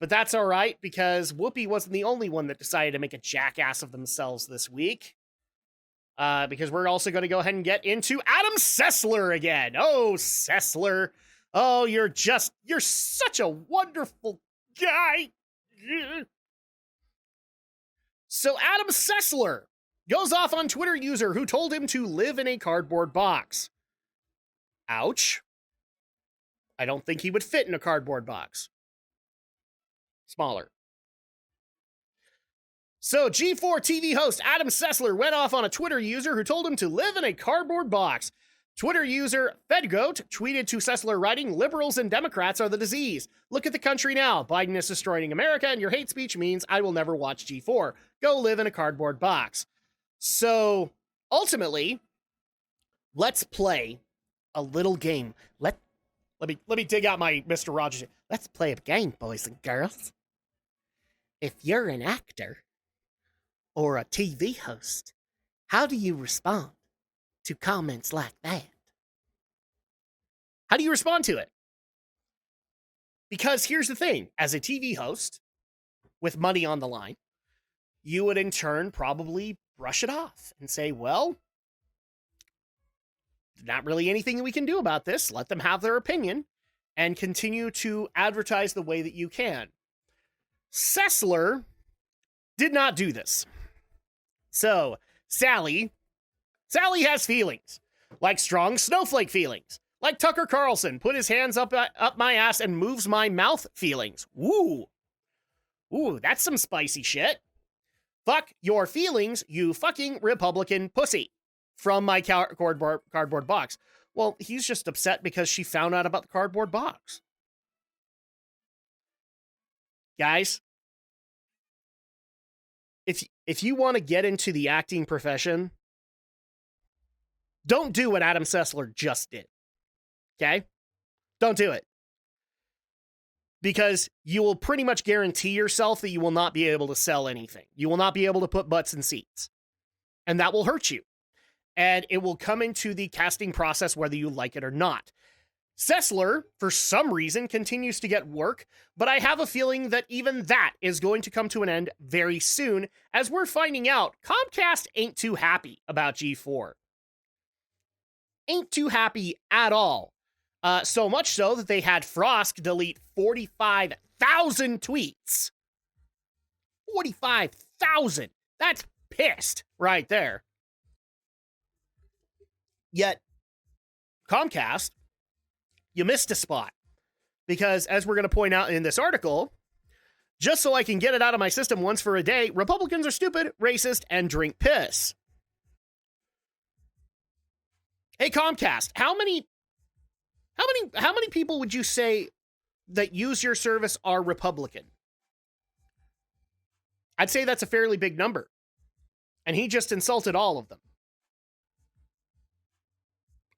But that's all right, because Whoopi wasn't the only one that decided to make a jackass of themselves this week. Because we're also going to go ahead and get into Adam Sessler again. Oh, Sessler. Oh, you're such a wonderful guy. So Adam Sessler goes off on Twitter user who told him to live in a cardboard box. Ouch. I don't think he would fit in a cardboard box. Smaller. So G4 TV host Adam Sessler went off on a Twitter user who told him to live in a cardboard box. Twitter user FedGoat tweeted to Sessler writing, "Liberals and Democrats are the disease. Look at the country now. Biden is destroying America, and your hate speech means I will never watch G4. Go live in a cardboard box." So ultimately, let's play a little game. Let me dig out my Mr. Rogers. Let's play a game, boys and girls. If you're an actor or a TV host, how do you respond to comments like that? How do you respond to it? Because here's the thing, as a TV host with money on the line, you would in turn probably brush it off and say, well, not really anything we can do about this. Let them have their opinion and continue to advertise the way that you can. Sessler did not do this. So, Sally has feelings, like strong snowflake feelings, like Tucker Carlson put his hands up my ass and moves my mouth feelings. Ooh, that's some spicy shit. Fuck your feelings, you fucking Republican pussy, from my cardboard box. Well, he's just upset because she found out about the cardboard box. Guys, if you want to get into the acting profession, don't do what Adam Sessler just did. Okay? Don't do it. Because you will pretty much guarantee yourself that you will not be able to sell anything. You will not be able to put butts in seats. And that will hurt you. And it will come into the casting process whether you like it or not. Sessler, for some reason, continues to get work, but I have a feeling that even that is going to come to an end very soon, as we're finding out Comcast ain't too happy about G4. Ain't too happy at all. So much so that they had Frosk delete 45,000 tweets. 45,000! That's pissed right there. Yet, Comcast, you missed a spot. Because, as we're going to point out in this article, just so I can get it out of my system once for a day, Republicans are stupid, racist, and drink piss. Hey, Comcast, how many people would you say that use your service are Republican? I'd say that's a fairly big number. And he just insulted all of them.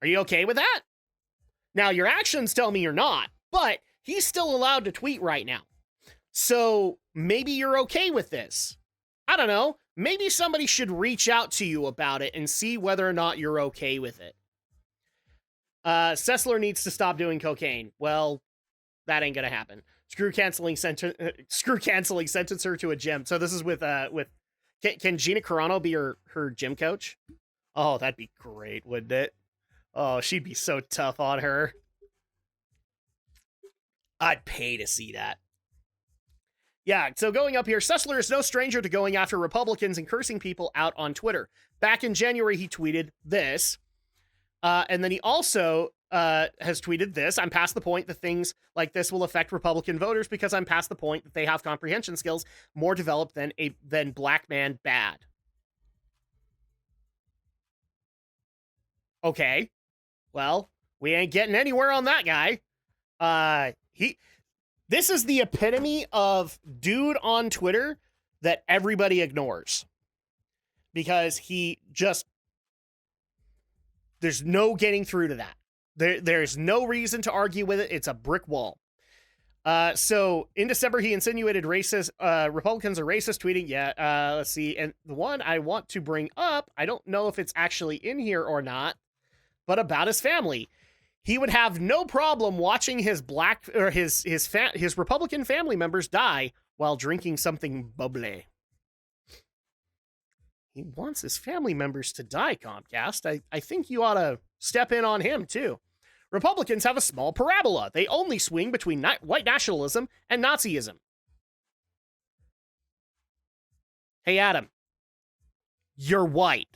Are you okay with that? Now, your actions tell me you're not, but he's still allowed to tweet right now. So maybe you're okay with this. I don't know. Maybe somebody should reach out to you about it and see whether or not you're okay with it. Sessler needs to stop doing cocaine. Well, that ain't gonna happen. Screw canceling sentence her to a gym. So this is with can Gina Carano be her gym coach? Oh, that'd be great, wouldn't it? Oh, she'd be so tough on her. I'd pay to see that. Yeah, so going up here, Sessler is no stranger to going after Republicans and cursing people out on Twitter. Back in January, he tweeted this. And then he also has tweeted this. I'm past the point that things like this will affect Republican voters because I'm past the point that they have comprehension skills more developed than black man bad. Okay. Well, we ain't getting anywhere on that guy. This is the epitome of dude on Twitter that everybody ignores. Because there's no getting through to that. There's no reason to argue with it. It's a brick wall. So in December, he insinuated Republicans are racist, tweeting, let's see. And the one I want to bring up, I don't know if it's actually in here or not, but about his family. He would have no problem watching his his Republican family members die while drinking something bubbly. He wants his family members to die, Comcast. I think you ought to step in on him, too. Republicans have a small parabola. They only swing between white nationalism and Nazism. Hey, Adam, you're white.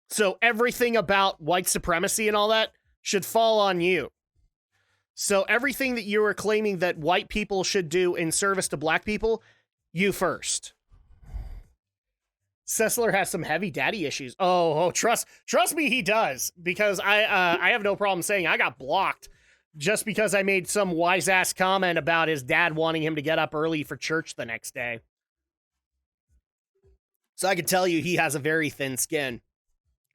So everything about white supremacy and all that should fall on you. So everything that you are claiming that white people should do in service to black people, you first. Sessler has some heavy daddy issues. Trust me, he does. Because I have no problem saying I got blocked just because I made some wise ass comment about his dad wanting him to get up early for church the next day. So I can tell you he has a very thin skin.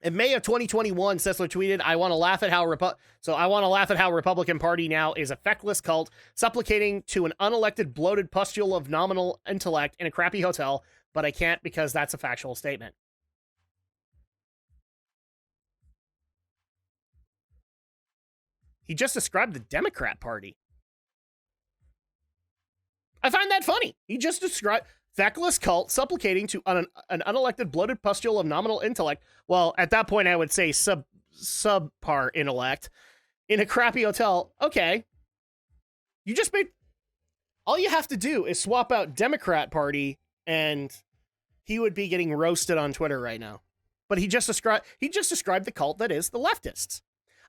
In May of 2021, Sessler tweeted, I want to laugh at how Republican Party now is a feckless cult, supplicating to an unelected, bloated pustule of nominal intellect in a crappy hotel, but I can't because that's a factual statement. He just described the Democrat Party. I find that funny. He just described feckless cult supplicating to an unelected, bloated pustule of nominal intellect. Well, at that point, I would say subpar intellect in a crappy hotel. Okay. You just made... All you have to do is swap out Democrat Party and he would be getting roasted on Twitter right now. But he just described the cult that is the leftists.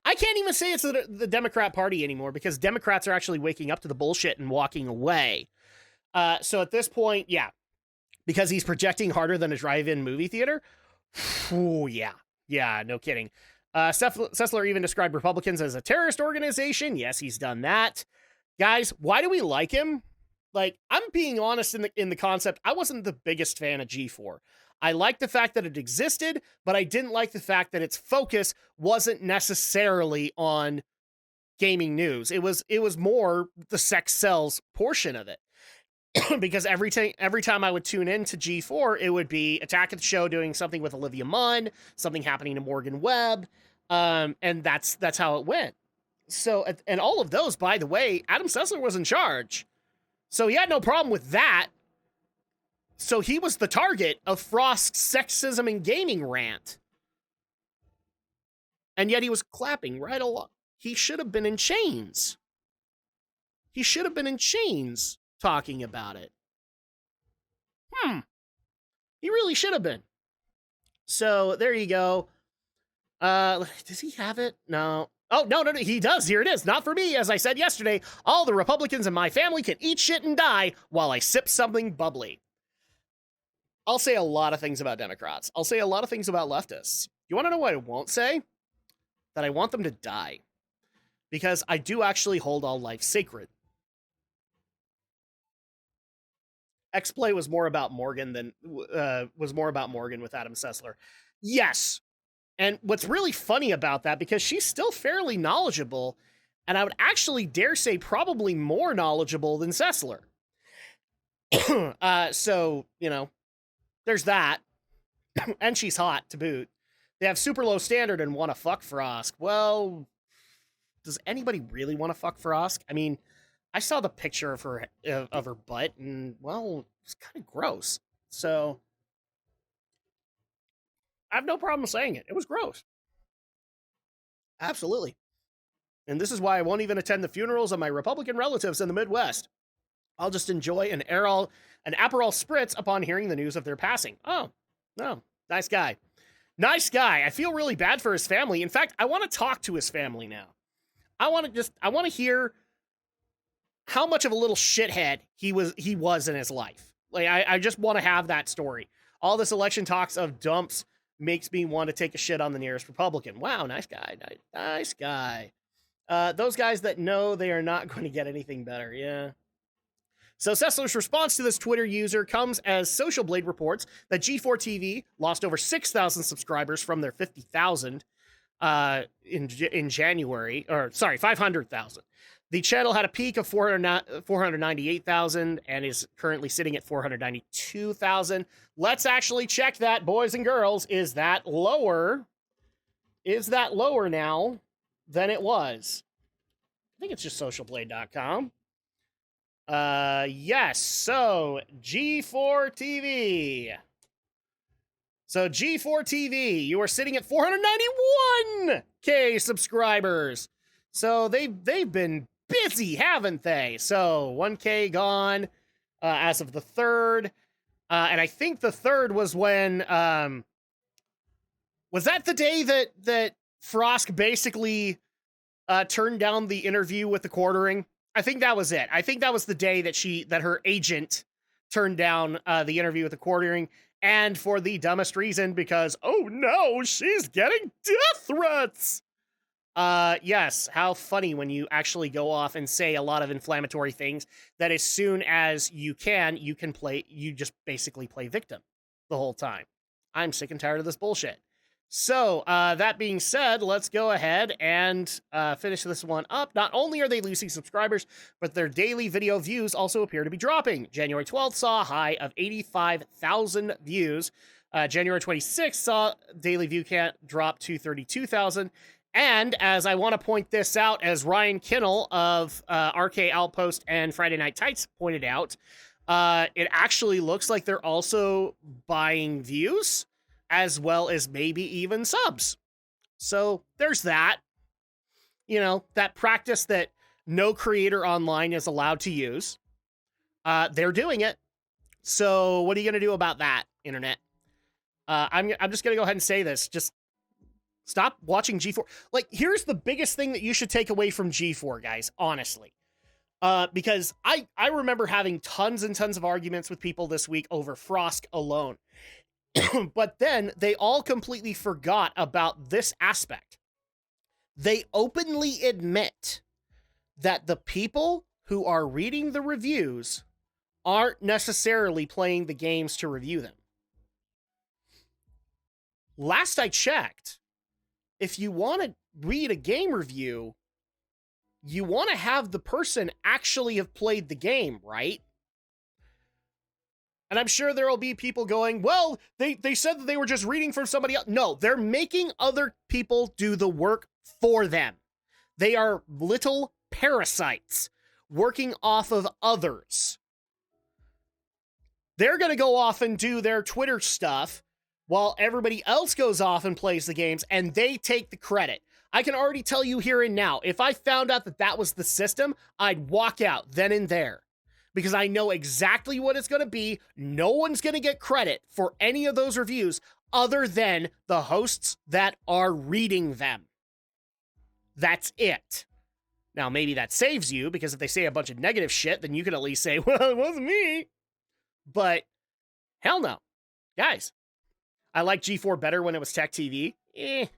I can't even say it's the Democrat Party anymore because Democrats are actually waking up to the bullshit and walking away. So at this point, yeah, because he's projecting harder than a drive-in movie theater. Ooh, yeah, no kidding. Sessler even described Republicans as a terrorist organization. Yes, he's done that. Guys, why do we like him? Like, I'm being honest in the concept. I wasn't the biggest fan of G4. I liked the fact that it existed, but I didn't like the fact that its focus wasn't necessarily on gaming news. It was more the sex sells portion of it. Because every time I would tune into G4, it would be Attack of the Show doing something with Olivia Munn, something happening to Morgan Webb, and that's how it went. So, and all of those, by the way, Adam Sessler was in charge. So he had no problem with that. So he was the target of Frosk's sexism and gaming rant. And yet he was clapping right along. He should have been in chains. He should have been in chains talking about it. He really should have been. So there you go. Does he have it? No. Oh, no, he does. Here it is. Not for me. As I said yesterday, all the Republicans in my family can eat shit and die while I sip something bubbly. I'll say a lot of things about Democrats. I'll say a lot of things about leftists. You want to know what I won't say? That I want them to die. Because I do actually hold all life sacred. X-Play was more about Morgan with Adam Sessler. Yes. And what's really funny about that, because she's still fairly knowledgeable, and I would actually dare say probably more knowledgeable than Sessler. So, there's that. And she's hot to boot. They have super low standard and want to fuck Frosk. Well, does anybody really want to fuck Frosk? I mean, I saw the picture of her butt, and, well, it's kind of gross. So I have no problem saying it. It was gross. Absolutely. And this is why I won't even attend the funerals of my Republican relatives in the Midwest. I'll just enjoy an Aperol Spritz upon hearing the news of their passing. Oh, no. Nice guy. Nice guy. I feel really bad for his family. In fact, I want to talk to his family now. I want to hear how much of a little shithead he was in his life. Like, I just want to have that story. All this election talks of dumps makes me want to take a shit on the nearest Republican. Wow, nice guy. Nice guy. Those guys that know they are not going to get anything better. Yeah. So Sessler's response to this Twitter user comes as Social Blade reports that G4 TV lost over 6,000 subscribers from their 50,000 in January, 500,000. The channel had a peak of 498,000 and is currently sitting at 492,000. Let's actually check that, boys and girls. Is that lower is that lower now than it was? I think it's just socialblade.com. Yes. So G4 TV. So G4 TV, you are sitting at 491K subscribers. So they've been busy, haven't they? So 1K gone as of the 3rd. And I think the 3rd was when was that the day that Frosk basically turned down the interview with the quartering? I think that was it. I think that was the day that her agent turned down the interview with the quartering, and for the dumbest reason, because, oh no, she's getting death threats. Yes, how funny when you actually go off and say a lot of inflammatory things that as soon as you can just basically play victim the whole time. I'm sick and tired of this bullshit. So, that being said, let's go ahead and finish this one up. Not only are they losing subscribers, but their daily video views also appear to be dropping. January 12th saw a high of 85,000 views. January 26th saw daily view count drop to 32,000. And as I want to point this out, as Ryan Kinnell of RK Outpost and Friday Night Tights pointed out, it actually looks like they're also buying views, as well as maybe even subs. So there's that. You know, that practice that no creator online is allowed to use. They're doing it. So what are you going to do about that, internet? I'm just going to go ahead and say this. Just stop watching G4. Like, here's the biggest thing that you should take away from G4, guys, honestly. Because I remember having tons and tons of arguments with people this week over Frosk alone. But then they all completely forgot about this aspect. They openly admit that the people who are reading the reviews aren't necessarily playing the games to review them. Last I checked, if you want to read a game review, you want to have the person actually have played the game, right? And I'm sure there will be people going, well, they said that they were just reading from somebody else. No, they're making other people do the work for them. They are little parasites working off of others. They're going to go off and do their Twitter stuff while everybody else goes off and plays the games, and they take the credit. I can already tell you here and now, if I found out that that was the system, I'd walk out then and there. Because I know exactly what it's going to be. No one's going to get credit for any of those reviews other than the hosts that are reading them. That's it. Now, maybe that saves you, because if they say a bunch of negative shit, then you can at least say, well, it wasn't me. But hell no. Guys, I like G4 better when it was Tech TV. It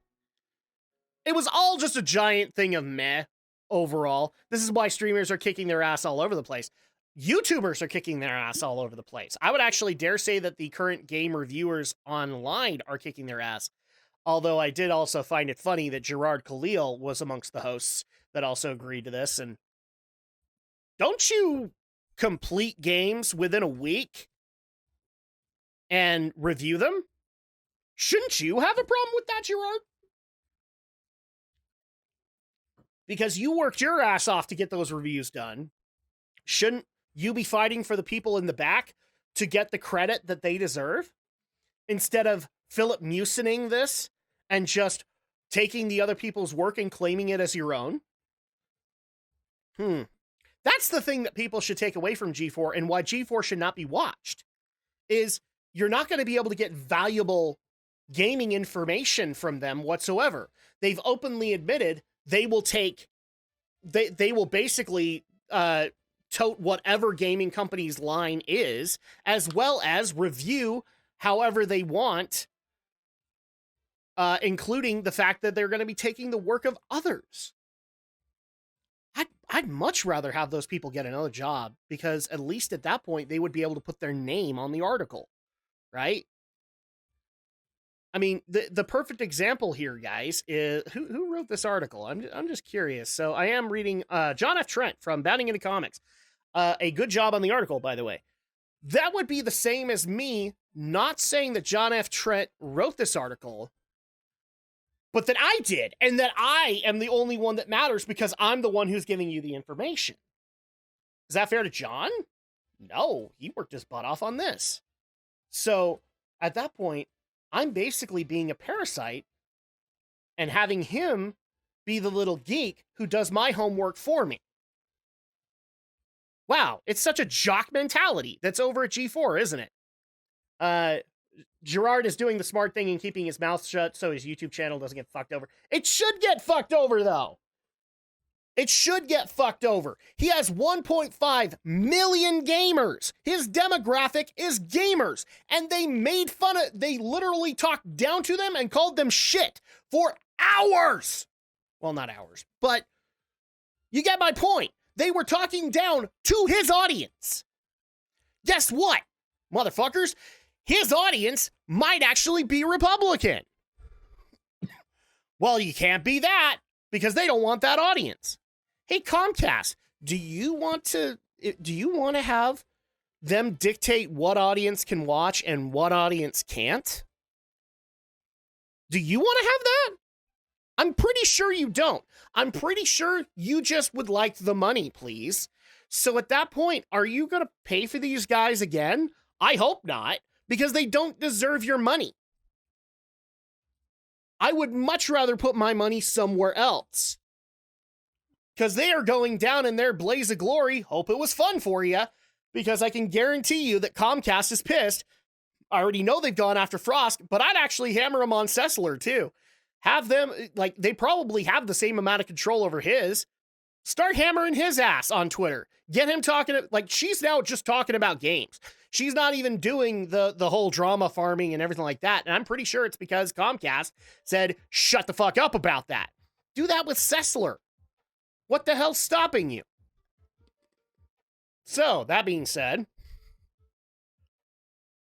was all just a giant thing of meh overall. This is why streamers are kicking their ass all over the place. YouTubers are kicking their ass all over the place. I would actually dare say that the current game reviewers online are kicking their ass. Although I did also find it funny that Gerard Khalil was amongst the hosts that also agreed to this. And don't you complete games within a week and review them? Shouldn't you have a problem with that, Gerard? Because you worked your ass off to get those reviews done. Shouldn't you be fighting for the people in the back to get the credit that they deserve? Instead of Philip Musining this and just taking the other people's work and claiming it as your own? That's the thing that people should take away from G4, and why G4 should not be watched, is you're not going to be able to get valuable gaming information from them whatsoever. They've openly admitted they will basically tote whatever gaming company's line is, as well as review however they want, including the fact that they're going to be taking the work of others. I'd much rather have those people get another job, because at least at that point they would be able to put their name on the article, right? I mean, the perfect example here, guys, is who wrote this article? I'm just curious. So I am reading John F. Trent from Bounding Into Comics. A good job on the article, by the way. That would be the same as me not saying that John F. Trent wrote this article, but that I did, and that I am the only one that matters because I'm the one who's giving you the information. Is that fair to John? No, he worked his butt off on this. So at that point, I'm basically being a parasite and having him be the little geek who does my homework for me. Wow, it's such a jock mentality that's over at G4, isn't it? Gerard is doing the smart thing and keeping his mouth shut so his YouTube channel doesn't get fucked over. It should get fucked over, though. It should get fucked over. He has 1.5 million gamers. His demographic is gamers. And they made fun of, they literally talked down to them and called them shit for hours. Well, not hours, but you get my point. They were talking down to his audience. Guess what, motherfuckers? His audience might actually be Republican. Well, you can't be that because they don't want that audience. Hey, Comcast, do you want to have them dictate what audience can watch and what audience can't? Do you want to have that? I'm pretty sure you don't. I'm pretty sure you just would like the money, please. So at that point, are you going to pay for these guys again? I hope not, because they don't deserve your money. I would much rather put my money somewhere else. Because they are going down in their blaze of glory. Hope it was fun for you. Because I can guarantee you that Comcast is pissed. I already know they've gone after Frosk, but I'd actually hammer them on Sessler too. Have them, like, they probably have the same amount of control over his. Start hammering his ass on Twitter. Get him talking, like, she's now just talking about games. She's not even doing the whole drama farming and everything like that. And I'm pretty sure it's because Comcast said, shut the fuck up about that. Do that with Sessler. What the hell's stopping you? So, that being said,